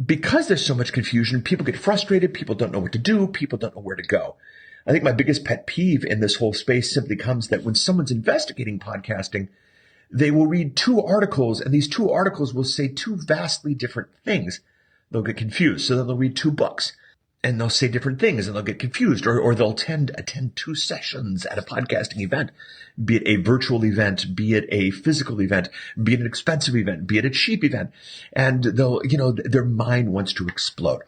because there's so much confusion, people get frustrated. People don't know what to do. People don't know where to go. I think my biggest pet peeve in this whole space simply comes that when someone's investigating podcasting, they will read two articles, and these two articles will say two vastly different things. They'll get confused. So then they'll read two books, and they'll say different things, and they'll get confused. Or they'll attend two sessions at a podcasting event, be it a virtual event, be it a physical event, be it an expensive event, be it a cheap event. And they'll, their mind wants to explode.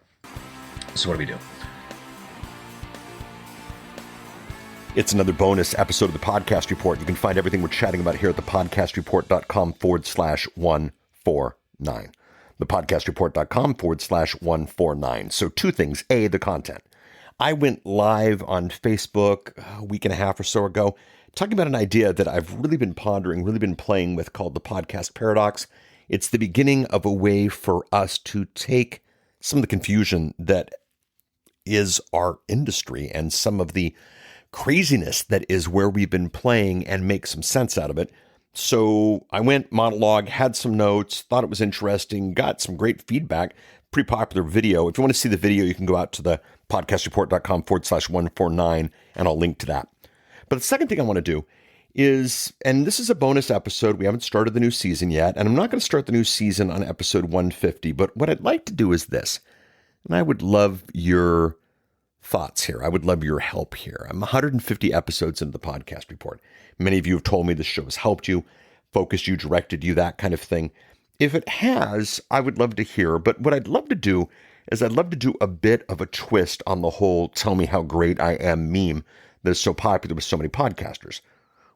So what do we do? It's another bonus episode of the Podcast Report. You can find everything we're chatting about here at thepodcastreport.com/149. Thepodcastreport.com/149. So two things. A, the content. I went live on Facebook a week and a half or so ago, talking about an idea that I've really been pondering, really been playing with, called the podcast paradox. It's the beginning of a way for us to take some of the confusion that is our industry and some of the craziness that is where we've been playing and make some sense out of it. So I went monologue, had some notes, thought it was interesting, got some great feedback, pretty popular video. If you want to see the video, you can go out to the podcastreport.com/149 and I'll link to that. But the second thing I want to do is, and this is a bonus episode, we haven't started the new season yet, and I'm not going to start the new season on episode 150, but what I'd like to do is this, and I would love your thoughts here. I would love your help here. I'm 150 episodes into the Podcast Report. Many of you have told me this show has helped you, focused you, directed you, that kind of thing. If it has, I would love to hear. But what I'd love to do is I'd love to do a bit of a twist on the whole tell me how great I am meme that is so popular with so many podcasters.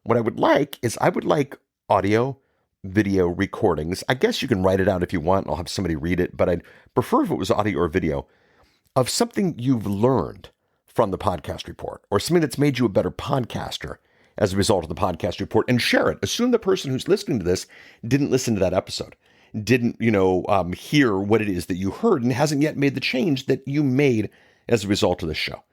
What I would like is I would like audio, video recordings. I guess you can write it out if you want. I'll have somebody read it, but I'd prefer if it was audio or video of something you've learned from the Podcast Report or something that's made you a better podcaster as a result of the Podcast Report, and share it. Assume the person who's listening to this didn't listen to that episode, didn't, hear what it is that you heard and hasn't yet made the change that you made as a result of the show.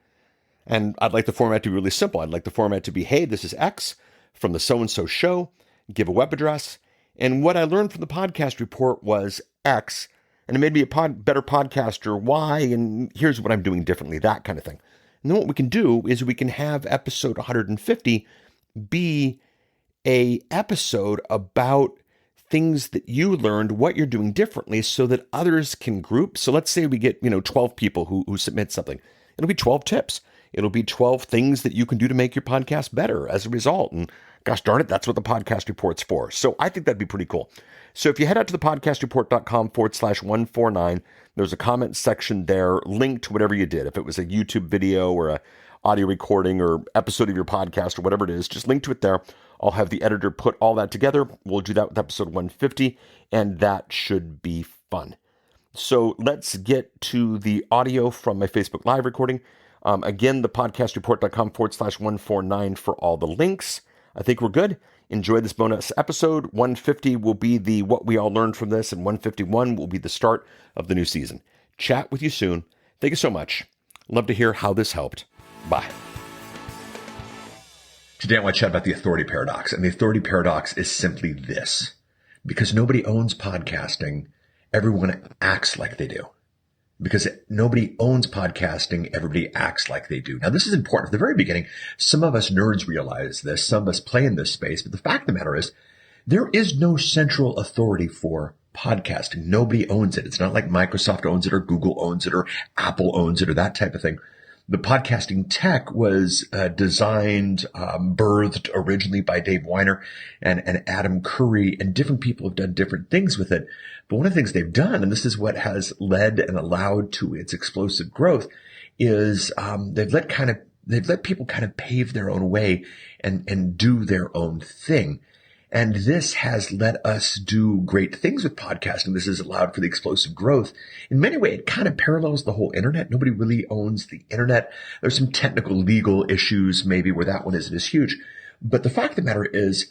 And I'd like the format to be really simple. I'd like the format to be, hey, this is X from the so-and-so show, give a web address. And what I learned from the Podcast Report was X, and it made me a better podcaster, Y, and here's what I'm doing differently, that kind of thing. And then what we can do is we can have episode 150 be a episode about things that you learned, what you're doing differently, so that others can group. So let's say we get 12 people who submit something. It'll be 12 tips. It'll be 12 things that you can do to make your podcast better as a result. And gosh darn it, that's what the Podcast Report's for. So I think that'd be pretty cool. So if you head out to the podcastreport.com/149, there's a comment section there linked to whatever you did. If it was a YouTube video or a audio recording or episode of your podcast or whatever it is, just link to it there. I'll have the editor put all that together. We'll do that with episode 150, and that should be fun. So let's get to the audio from my Facebook Live recording. Again, the podcastreport.com/149 for all the links. I think we're good. Enjoy this bonus episode. 150 will be the what we all learned from this, and 151 will be the start of the new season. Chat with you soon. Thank you so much. Love to hear how this helped. Bye. Today I want to chat about the authority paradox. And the authority paradox is simply this. Because nobody owns podcasting, everyone acts like they do. Because nobody owns podcasting, everybody acts like they do. Now, this is important. At the very beginning, some of us nerds realize this. Some of us play in this space. But the fact of the matter is, there is no central authority for podcasting. Nobody owns it. It's not like Microsoft owns it or Google owns it or Apple owns it or that type of thing. The podcasting tech was designed, birthed originally by Dave Weiner and Adam Curry, and different people have done different things with it. But one of the things they've done, and this is what has led and allowed to its explosive growth, is they've let people kind of pave their own way and do their own thing. And this has let us do great things with podcasting. This has allowed for the explosive growth. In many ways, it kind of parallels the whole internet. Nobody really owns the internet. There's some technical legal issues maybe where that one isn't as huge. But the fact of the matter is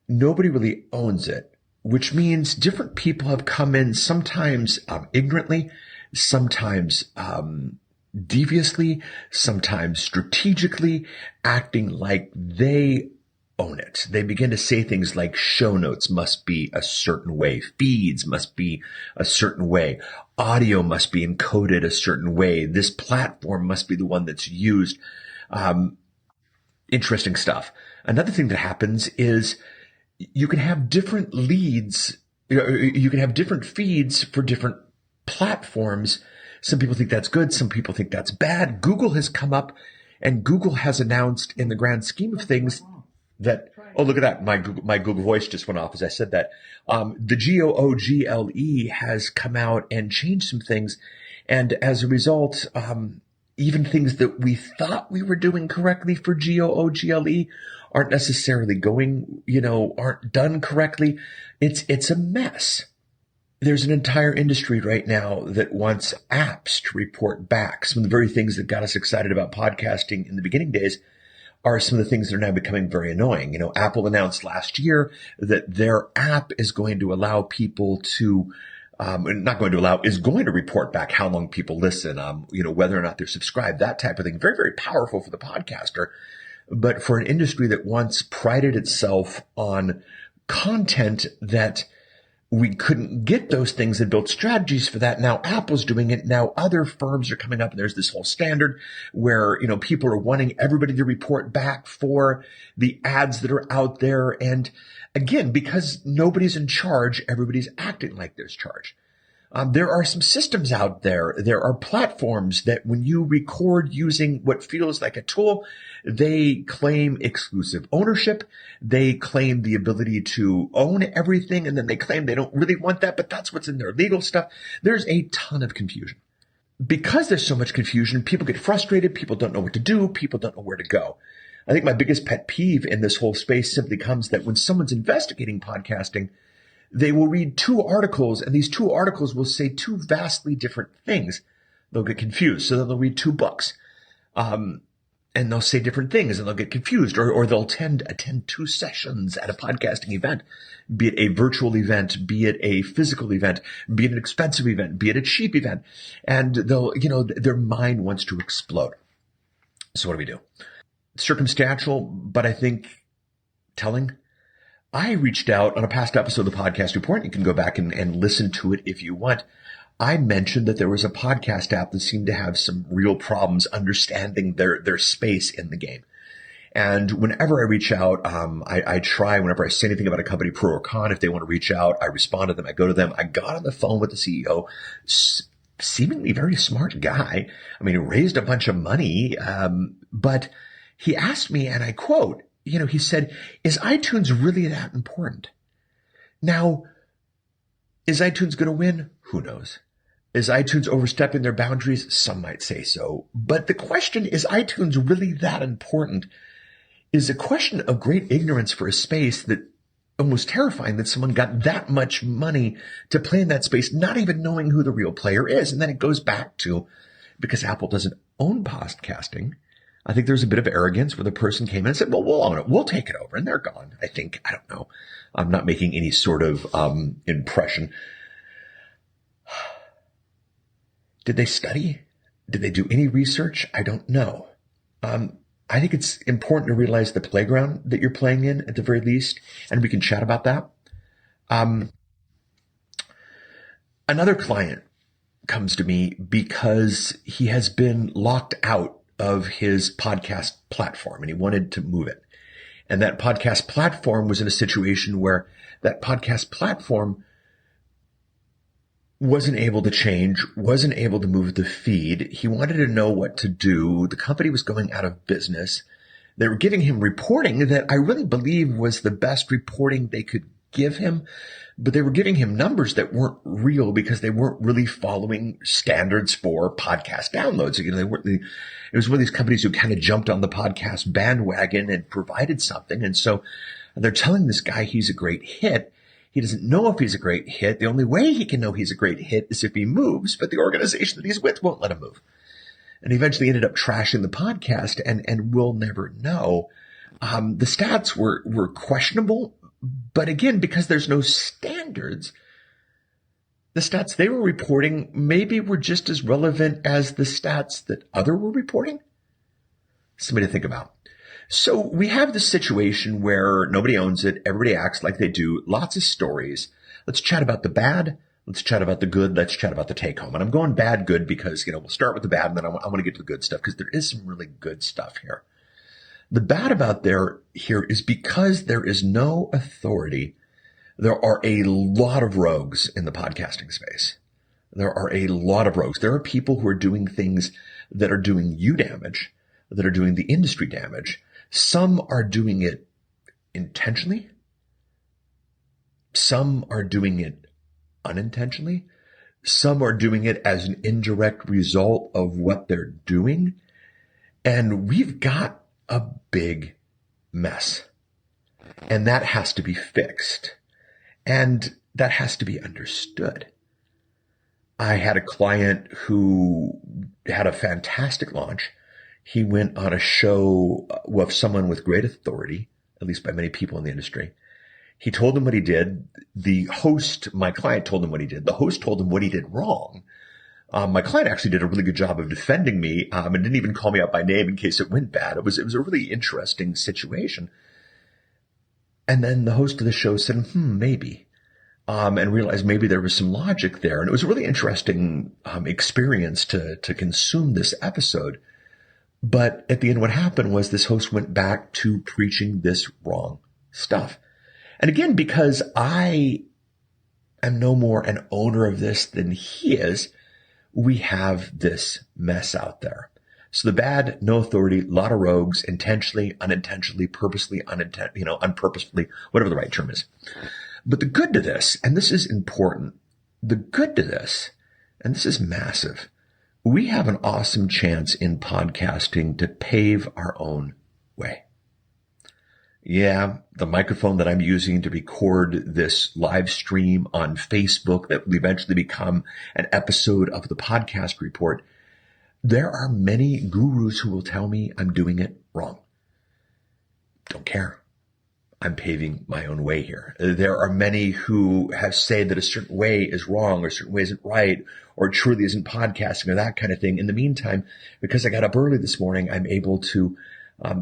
nobody really owns it, which means different people have come in sometimes ignorantly, sometimes deviously, sometimes strategically, acting like they own it. They begin to say things like show notes must be a certain way. Feeds must be a certain way. Audio must be encoded a certain way. This platform must be the one that's used. Interesting stuff. Another thing that happens is you can have different leads. You can have different feeds for different platforms. Some people think that's good. Some people think that's bad. Google has come up and Google has announced in the grand scheme of things that, oh, look at that. My Google Voice just went off as I said that. The GOOGLE has come out and changed some things. And as a result, even things that we thought we were doing correctly for GOOGLE aren't necessarily aren't done correctly. It's a mess. There's an entire industry right now that wants apps to report back. Some of the very things that got us excited about podcasting in the beginning days are some of the things that are now becoming very annoying. Apple announced last year that their app is going to allow people to is going to report back how long people listen, whether or not they're subscribed, that type of thing. Very, very powerful for the podcaster. But for an industry that once prided itself on content that we couldn't get those things and built strategies for that. Now Apple's doing it. Now other firms are coming up and there's this whole standard where, people are wanting everybody to report back for the ads that are out there. And again, because nobody's in charge, everybody's acting like there's charge. There are some systems out there. There are platforms that when you record using what feels like a tool, they claim exclusive ownership. They claim the ability to own everything. And then they claim they don't really want that, but that's what's in their legal stuff. There's a ton of confusion. Because there's so much confusion, people get frustrated. People don't know what to do. People don't know where to go. I think my biggest pet peeve in this whole space simply comes that when someone's investigating podcasting, they will read two articles, and these two articles will say two vastly different things. They'll get confused. So then they'll read two books, and they'll say different things, and they'll get confused. Or they'll attend two sessions at a podcasting event, be it a virtual event, be it a physical event, be it an expensive event, be it a cheap event. And they'll, their mind wants to explode. So what do we do? Circumstantial, but I think telling. I reached out on a past episode of the Podcast Report. You can go back and listen to it if you want. I mentioned that there was a podcast app that seemed to have some real problems understanding their space in the game. And whenever I reach out, I try, whenever I say anything about a company, pro or con, if they want to reach out, I respond to them. I go to them. I got on the phone with the CEO, seemingly very smart guy. I mean, he raised a bunch of money, but he asked me, and I quote, he said, is iTunes really that important? Now, is iTunes going to win? Who knows? Is iTunes overstepping their boundaries? Some might say so. But the question, is iTunes really that important, is a question of great ignorance for a space that almost terrifying that someone got that much money to play in that space, not even knowing who the real player is. And then it goes back to, because Apple doesn't own podcasting, I think there's a bit of arrogance where the person came in and said, well, we'll own it. We'll take it over. And they're gone. I think, I don't know. I'm not making any sort of impression. Did they study? Did they do any research? I don't know. I think it's important to realize the playground that you're playing in at the very least. And we can chat about that. Another client comes to me because he has been locked out of his podcast platform and he wanted to move it. And that podcast platform was in a situation where that podcast platform wasn't able to change, wasn't able to move the feed. He wanted to know what to do. The company was going out of business. They were giving him reporting that I really believe was the best reporting they could give him, but they were giving him numbers that weren't real because they weren't really following standards for podcast downloads. It was one of these companies who kind of jumped on the podcast bandwagon and provided something. And so they're telling this guy he's a great hit. He doesn't know if he's a great hit. The only way he can know he's a great hit is if he moves, but the organization that he's with won't let him move. And he eventually ended up trashing the podcast, and we'll never know. The stats were questionable, but again, because there's no standards, the stats they were reporting maybe were just as relevant as the stats that other were reporting. Something to think about. So we have this situation where nobody owns it. Everybody acts like they do. Lots of stories. Let's chat about the bad. Let's chat about the good. Let's chat about the take home. And I'm going bad, good because, we'll start with the bad and then I want to get to the good stuff because there is some really good stuff here. The bad about here is because there is no authority. There are a lot of rogues in the podcasting space. There are a lot of rogues. There are people who are doing things that are doing you damage, that are doing the industry damage. Some are doing it intentionally. Some are doing it unintentionally. Some are doing it as an indirect result of what they're doing. And we've got a big mess. And that has to be fixed. And that has to be understood. I had a client who had a fantastic launch. He went on a show with someone with great authority, at least by many people in the industry. He told them what he did. The host, my client, told him what he did. The host told him what he did wrong. My client actually did a really good job of defending me and didn't even call me out by name in case it went bad. It was a really interesting situation. And then the host of the show said, maybe. And realized maybe there was some logic there. And it was a really interesting experience to consume this episode. But at the end, what happened was this host went back to preaching this wrong stuff. And again, because I am no more an owner of this than he is, we have this mess out there. So the bad, no authority, a lot of rogues, intentionally, unintentionally, purposely, unpurposefully, whatever the right term is. But the good to this, and this is important, the good to this, and this is massive, we have an awesome chance in podcasting to pave our own way. Yeah, the microphone that I'm using to record this live stream on Facebook that will eventually become an episode of the podcast report. There are many gurus who will tell me I'm doing it wrong. Don't care. I'm paving my own way here. There are many who have said that a certain way is wrong or a certain way isn't right or truly isn't podcasting or that kind of thing. In the meantime, because I got up early this morning, I'm able to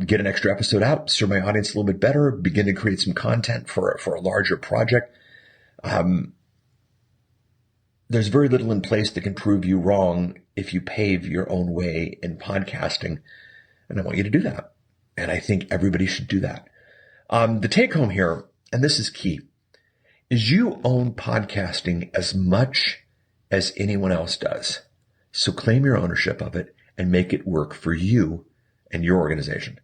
get an extra episode out, serve my audience a little bit better, begin to create some content for a larger project. There's very little in place that can prove you wrong if you pave your own way in podcasting. And I want you to do that. And I think everybody should do that. The take home here, and this is key, is you own podcasting as much as anyone else does. So claim your ownership of it and make it work for you and your organization.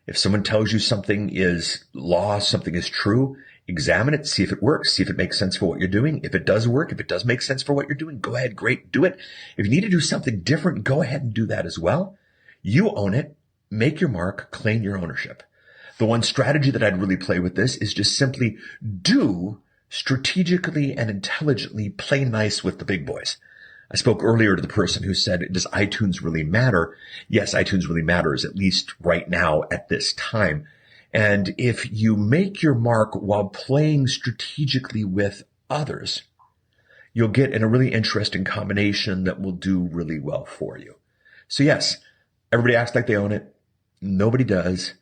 If someone tells you something is law, something is true, examine it, see if it works, see if it makes sense for what you're doing. If it does work, if it does make sense for what you're doing, go ahead, great, do it. If you need to do something different, go ahead and do that as well. You own it, make your mark, claim your ownership. The one strategy that I'd really play with this is just simply do strategically and intelligently play nice with the big boys. I spoke earlier to the person who said, does iTunes really matter? Yes, iTunes really matters, at least right now at this time. And if you make your mark while playing strategically with others, you'll get in a really interesting combination that will do really well for you. So yes, everybody acts like they own it. Nobody does,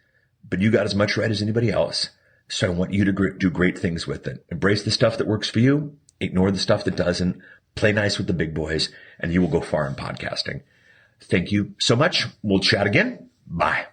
but you got as much right as anybody else. So I want you to do great things with it. Embrace the stuff that works for you. Ignore the stuff that doesn't. Play nice with the big boys, and you will go far in podcasting. Thank you so much. We'll chat again. Bye.